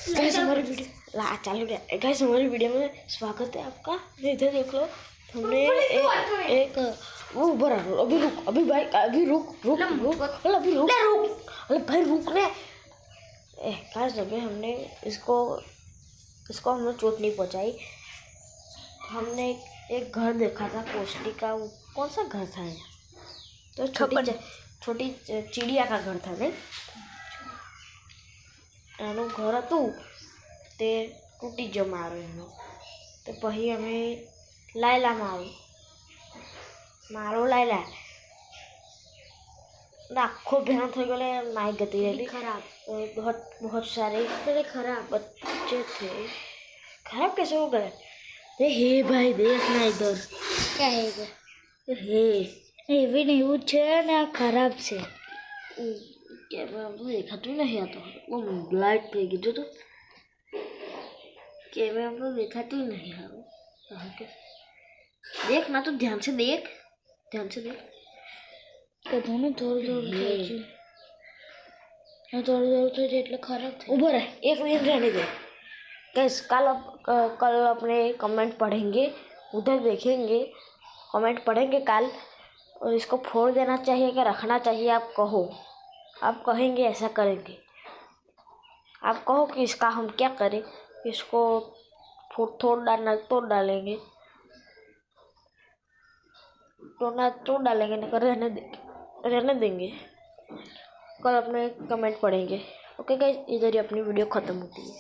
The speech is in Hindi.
गाइस हमारी वीडियो चालू है। गाइस हमारी वीडियो में स्वागत है आपका। इधर देख लो, हमने एक वो ऊपर अभी रुक, अभी भाई अभी रुक रुक रुक, अभी रुक रुक, अरे भाई रुक ले। गाइस अभी हमने इसको हमने चोट नहीं पहुंचाई। हमने एक घर देखा था कोष्टी का, वो कौन सा घर था? तो छोटी चिड़िया का घर था ने એનું ઘર હતું તે તૂટી ગયો મારો એનો, તો પછી અમે લાયલામાં મારો લાયલા આખો ભેણો થઈ ગયો, માઈ ગતી રહેલી खराब। बहुत सारे खराब बच्चे थे। खराब कैसे हो गए? हे भाई देखना इधर क्या है इधर, हे એવી ને એવું છે ને આ ખરાબ છે। कैमरा तो देखा तो नहीं आता, वो लाइट पे गिर तो कैमरा तो देखा तो नहीं है। देखना तो ध्यान से देख, ध्यान से देख। कदों थोड़ी थोड़ी એટલે ખરાબ થઈ। ऊपर है, एक दिन रहने दे। गाइस कल अपने कमेंट पढ़ेंगे, उधर देखेंगे, कमेंट पढ़ेंगे कल, और इसको फोड़ देना चाहिए कि रखना चाहिए? आप कहो, आप कहेंगे ऐसा करेंगे। आप कहो कि इसका हम क्या करें, इसको तोड़ डालेंगे, तोड़ डालेंगे, नहीं रहने देंगे। कल अपने कमेंट पढ़ेंगे। ओके गाइस, इधर ही अपनी वीडियो ख़त्म होती है।